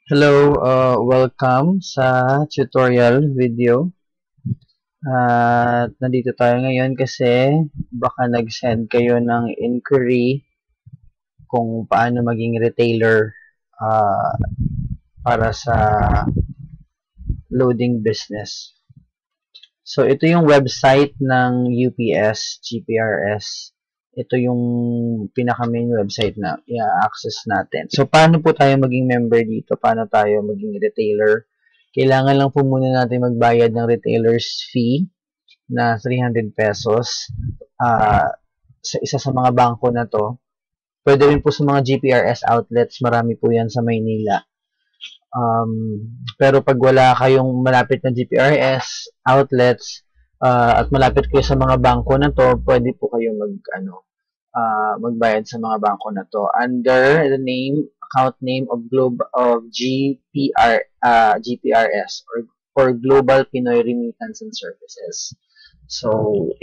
Hello, welcome sa tutorial video. At nandito tayo ngayon kasi baka nag-send kayo ng inquiry kung paano maging retailer uh, para sa loading business. So, ito yung website ng UPS, GPRS. Ito yung pinaka-main website na i-access natin. So, paano po tayo maging member dito? Paano tayo maging retailer? Kailangan lang po muna natin magbayad ng retailer's fee na 300 pesos sa isa sa mga bangko na to. Pwede rin po sa mga GPRS outlets. Marami po yan sa Maynila. Pero pag wala kayong malapit na GPRS outlets at malapit kayo sa mga bangko na to, pwede po kayo magbayad sa mga bangko na to under the account name of GPRS or Global Pinoy Remittance and Services. So,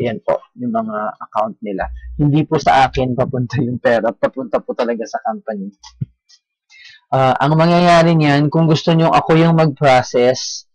yan po, yung mga account nila. Hindi po sa akin papunta yung pera, papunta po talaga sa company. Ang mangyayari niyan, kung gusto nyo ako yung mag-process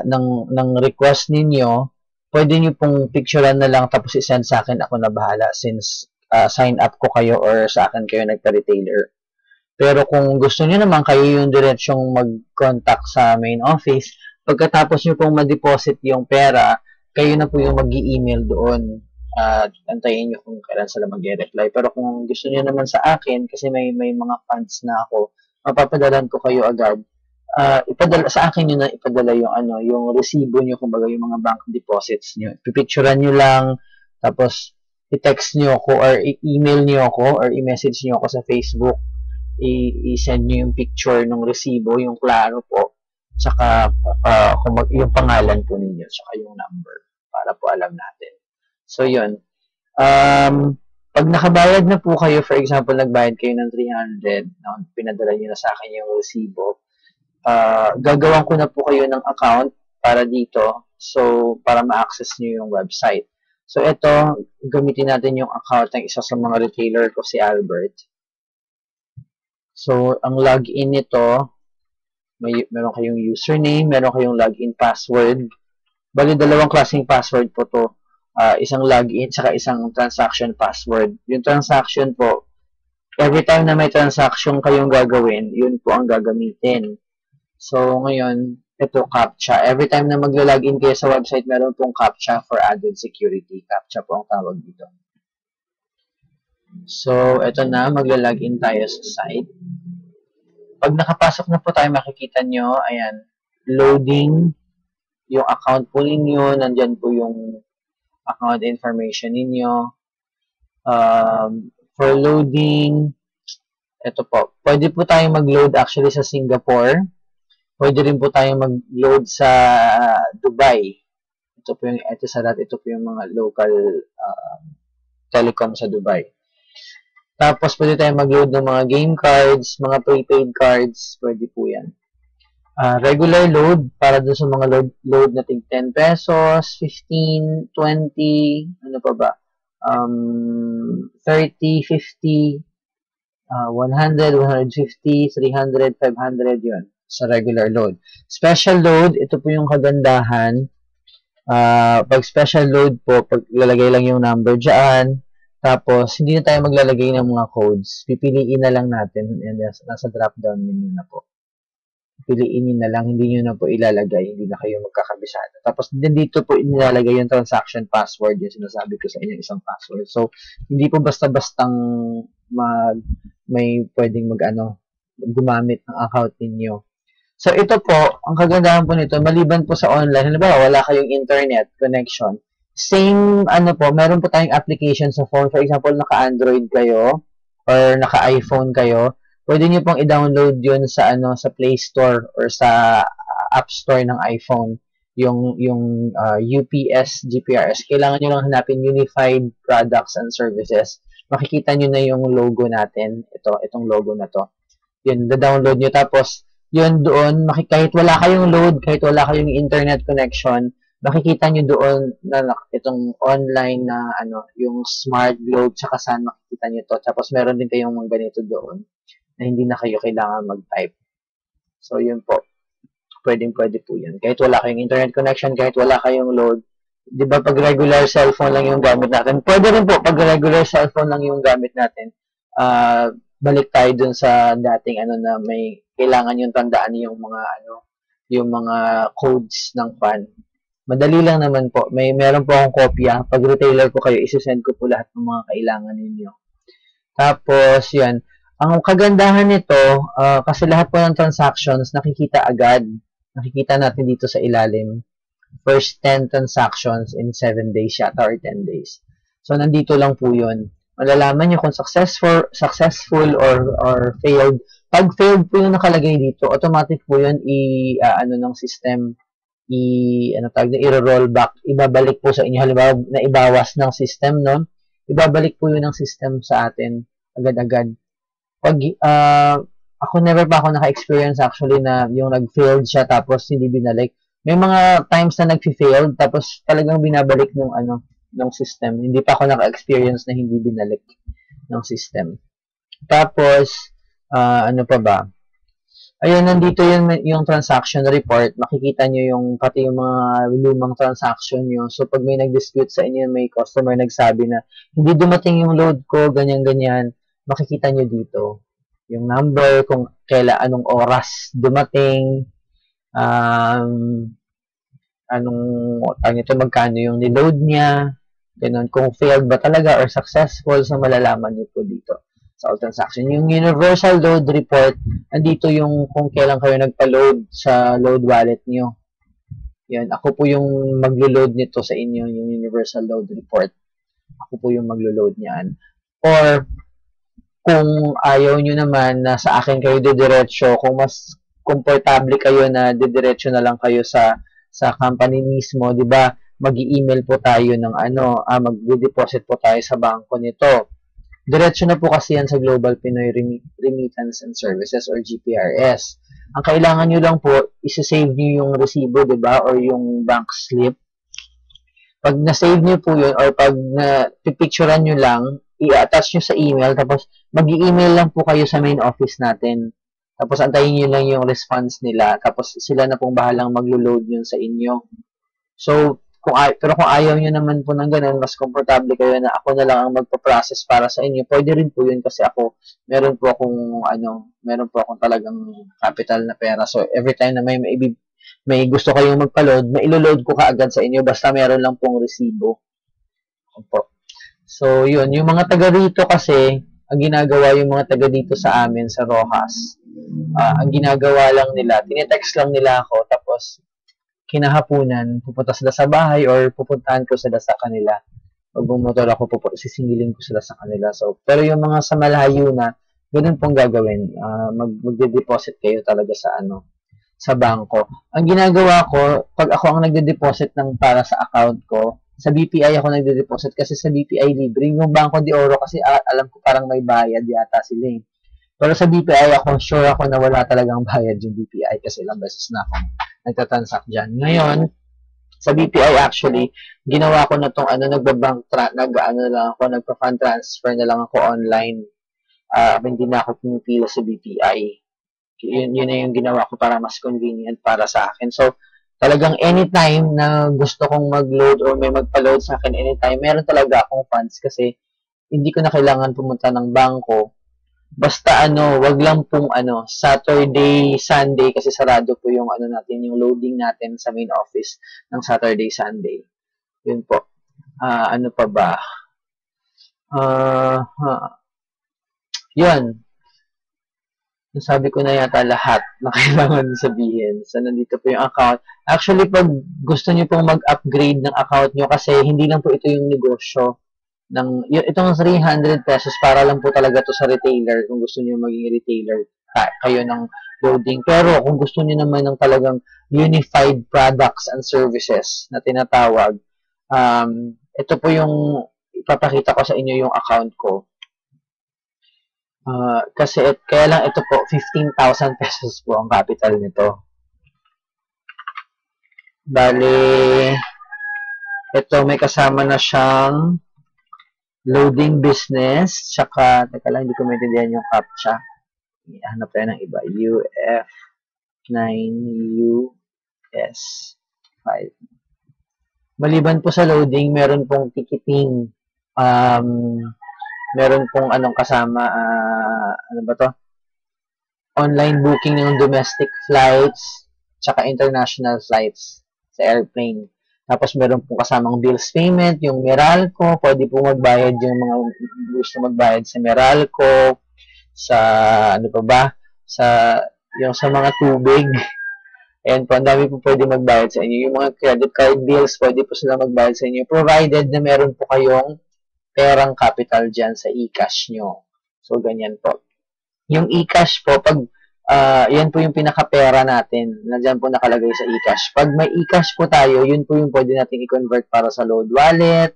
ng request ninyo, pwede nyo pong picturean na lang tapos i-send sa akin, ako na bahala since sign up ko kayo or sa akin kayo nagpa-retailer. Pero kung gusto nyo naman, kayo yung diretsyong mag-contact sa main office, pagkatapos nyo pong ma-deposit yung pera, kayo na po yung mag-email doon at antayin nyo kung kailan sila mag-reply. Pero kung gusto nyo naman sa akin, kasi may mga funds na ako, mapapadalan ko kayo agad. Ipadala sa akin yun na ipadala yung resibo nyo, kumbaga yung mga bank deposits nyo. Pipicturean nyo lang, tapos i-text nyo ako or i-email nyo ako or i-message nyo ako sa Facebook. I-send nyo yung picture ng resibo, yung klaro po, tsaka yung pangalan po ninyo, tsaka yung number, para po alam natin. So, yun. Pag nakabayad na po kayo, for example, nagbayad kayo ng 300, pinadala nyo na sa akin yung resibo, gagawan ko na po kayo ng account para dito, so para ma-access nyo yung website. So, ito, gamitin natin yung account ng isa sa mga retailer ko, si Albert. So, ang login nito, meron kayong username, meron kayong login password. Bali, dalawang klaseng password po to. Isang login, saka isang transaction password. Yung transaction po, every time na may transaction kayong gagawin, yun po ang gagamitin. So, ngayon, ito CAPTCHA. Every time na magla-login kayo sa website, meron pong CAPTCHA for added security. CAPTCHA po ang tawag dito. So, ito na, magla-login tayo sa site. Pag nakapasok na po tayo, makikita nyo, ayan, loading yung account po ninyo, nandyan po yung account information ninyo. For loading, ito po, pwede po tayong mag-load actually sa Singapore. Pwede rin po tayong mag-load sa Dubai. Ito po yung mga local telecom sa Dubai. Tapos, pwede tayong mag-load ng mga game cards, mga prepaid cards, pwede po yan. Regular load, para dun sa mga load na tig 10 pesos, 15, 20, ano pa ba? 30, 50, 100, 150, 300, 500, yun, sa regular load. Special load, ito po yung kagandahan. Pag special load po, pag lalagay lang yung number dyan, tapos hindi na tayo maglalagay ng mga codes. Pipiliin na lang natin, and nasa drop down menu na po. Piliin nyo na lang, hindi nyo na po ilalagay, hindi na kayo magkakabisado. Tapos dito po nilalagay yung transaction password, yung sinasabi ko sa inyo, isang password. So, hindi po basta-bastang may pwedeng gumamit ng account ninyo. So, ito po, ang kagandahan po nito, maliban po sa online, halimbawa, wala kayong internet connection, same, meron po tayong application sa phone. For example, naka-Android kayo, or naka-iPhone kayo, pwede nyo pong i-download yun sa Play Store or sa App Store ng iPhone, yung UPS GPRS. Kailangan nyo lang hanapin Unified Products and Services. Makikita nyo na yung logo natin. Itong logo na to. Yun, download nyo. Tapos, yun doon, kahit wala kayong load, kahit wala kayong internet connection, makikita nyo doon na itong online na yung smart globe, tsaka saan makikita nyo to. Tapos meron din kayong mga ganito doon na hindi na kayo kailangan mag-type. So, yun po. Pwedeng-pwede po yun. Kahit wala kayong internet connection, kahit wala kayong load, di ba pag regular cellphone lang yung gamit natin, pwede rin po pag regular cellphone lang yung gamit natin, balik tayo dun sa dating ano na may kailangan yung tandaan yung mga codes ng fan. Madali lang naman po. Meron po akong kopya. Pag retailer ko kayo, isi-send ko po lahat ng mga kailangan ninyo. Tapos, yan. Ang kagandahan nito, kasi lahat po ng transactions, nakikita agad. Nakikita natin dito sa ilalim. First 10 transactions in 7 days yata or 10 days. So, nandito lang po yun. Malalaman nyo kung successful or failed. Pag failed po yung nakalagay dito, automatic po yun ng system, i-roll back, ibabalik po sa inyo. Halimbawa, na ibawas ng system, no? Ibabalik po yun ng system sa atin agad-agad. Pag, ako never pa ako naka-experience actually na yung nag-failed siya tapos hindi binalik. May mga times na nag-failed tapos talagang binabalik ng system. Hindi pa ako naka-experience na hindi binalik ng system. Tapos, ano pa ba? Ayun, nandito yung transaction report. Makikita nyo pati yung mga lumang transaction nyo. So, pag may nag-dispute sa inyo, may customer nagsabi na hindi dumating yung load ko, ganyan-ganyan, makikita nyo dito. Yung number, kung anong oras dumating, magkano yung niload niya, ganun, kung failed ba talaga or successful, so malalaman nyo po dito sa all transaction. Yung universal load report, nandito yung kung kailan kayo nagpa-load sa load wallet nyo. Yan, ako po yung maglo-load nito sa inyo, yung universal load report. Ako po yung maglo-load niyan. Or, kung ayaw nyo naman na sa akin kayo didiretso, kung mas komportable kayo na didiretso na lang kayo sa company mismo, di ba? Mag-i-email po tayo ng mag-deposit po tayo sa bangko nito. Diretso na po kasi yan sa Global Pinoy Remittance and Services or GPRS. Ang kailangan nyo lang po, isa-save nyo yung resibo, di ba? Or yung bank slip. Pag na-save nyo po yun, or pag na-picturean nyo lang, i-attach nyo sa email, tapos mag-i-email lang po kayo sa main office natin. Tapos antayin nyo lang yung response nila, tapos sila na pong bahalang maglo-load yun sa inyo. So, pero kung ayaw nyo naman po ng ganun, mas komportable kayo na ako na lang ang magpa-process para sa inyo, pwede rin po yun kasi ako, meron po akong talagang capital na pera. So, every time na may gusto kayong magpa-load, mailo-load ko kaagad sa inyo, basta meron lang pong resibo. Opo. So, yun. Yung mga taga rito kasi, ang ginagawa yung mga taga dito sa amin, sa Rojas, ang ginagawa lang nila, tinetext lang nila ako, tapos, kinahapunan, pupunta sila sa bahay or pupuntahan ko sila sa kanila. Pag bumotor ako, sisingilin ko sila sa kanila. So, pero yung mga sa malayo na, ganun pong gagawin. Magde-deposit kayo talaga sa bangko. Ang ginagawa ko, pag ako ang nagde-deposit ng para sa account ko, sa BPI ako nagde-deposit kasi sa BPI libre. Yung Bangko de Oro kasi alam ko parang may bayad yata sila eh. Pero sa BPI sure ako na wala talagang bayad yung BPI kasi ilang beses na akong nagtatransact dyan. Ngayon, sa BPI actually, ginawa ko na tong nagpa-fund transfer na lang ako online. Hindi na ako pumipila sa BPI. Yun na yung ginawa ko para mas convenient para sa akin. So, talagang anytime na gusto kong mag-load or may magpa-load sa akin anytime, meron talaga akong funds kasi hindi ko na kailangan pumunta ng bangko. Basta wag lang pong Saturday, Sunday kasi sarado po yung natin, yung loading natin sa main office ng Saturday, Sunday. Yun po. Ano pa ba? Yun. Sabi ko na yata lahat na kailangan sabihin. So, nandito po yung account. Actually, pag gusto niyo pong mag-upgrade ng account nyo kasi hindi lang po ito yung negosyo. Itong 300 pesos para lang po talaga to sa retailer kung gusto niyo maging retailer kayo ng loading. Pero kung gusto niyo naman ng talagang unified products and services na tinatawag, ito po yung ipapakita ko sa inyo yung account ko. Kasi kaya lang ito po 15,000 pesos po ang capital nito. Bali, ito may kasama na siyang loading business, tsaka, teka lang, hindi ko maintindihan yung CAPTCHA. Hanap tayo ng iba. UF 9US5. Maliban po sa loading, meron pong ticketing. Meron pong anong kasama, ano ba to? Online booking ng domestic flights, tsaka international flights sa airplane. Tapos meron pong kasamang bills payment, yung Meralco, pwede po magbayad yung mga gusto magbayad sa Meralco, sa ano pa ba, sa yung sa mga tubig. Ayan po, ang dami po pwede magbayad sa inyo. Yung mga credit card bills, pwede po sila magbayad sa inyo, provided na meron po kayong perang capital dyan sa e-cash nyo. So, ganyan po. Yung e-cash po, pag yan po yung pinaka-pera natin, na dyan po nakalagay sa e-cash. Pag may e-cash po tayo, yun po yung pwede natin i-convert para sa load wallet,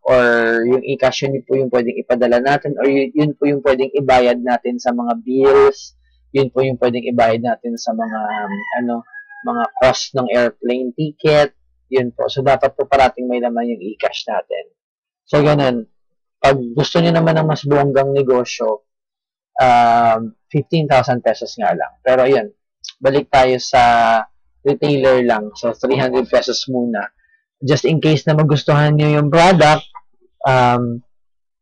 or yung e-cash, yun po yung pwedeng ipadala natin, or yun po yung pwedeng ibayad natin sa mga bills, yun po yung pwedeng ibayad natin sa mga, mga cost ng airplane ticket, yun po. So, dapat po parating may laman yung e-cash natin. So, ganun. Pag gusto niyo naman ng mas bonggang negosyo, 15,000 pesos nga lang. Pero, yun. Balik tayo sa retailer lang. So, 300 pesos muna. Just in case na magustuhan niyo yung product,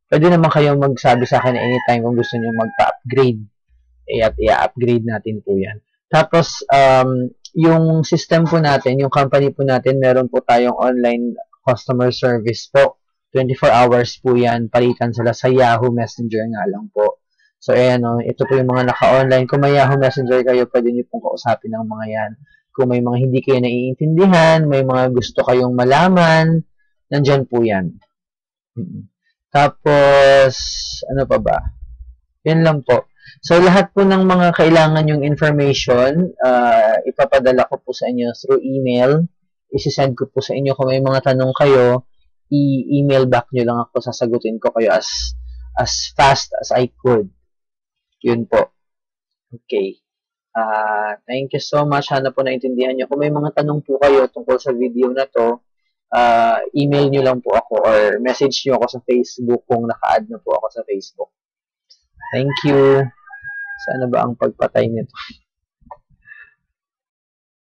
pwede naman kayong magsabi sa akin anytime kung gusto niyo magpa-upgrade. At i-upgrade natin po yan. Tapos, yung system po natin, yung company po natin, meron po tayong online customer service po. 24 hours po yan. Palitan sila sa Yahoo Messenger nga lang po. So, ayan o. Ito po yung mga naka-online. Kung may Yahoo Messenger kayo, pwede nyo pong kausapin ng mga yan. Kung may mga hindi kayo naiintindihan, may mga gusto kayong malaman, nandyan po yan. Tapos, ano pa ba? Yan lang po. So, lahat po ng mga kailangan yung information, ipapadala ko po sa inyo through email. Isisend ko po sa inyo kung may mga tanong kayo, i-email back nyo lang ako, sasagutin ko kayo as fast as I could. Yun po. Okay. Thank you so much. Sana po naintindihan nyo. Kung may mga tanong po kayo tungkol sa video na to, email nyo lang po ako or message nyo ako sa Facebook kung naka-add na po ako sa Facebook. Thank you. Sana ba ang pagpatay nito?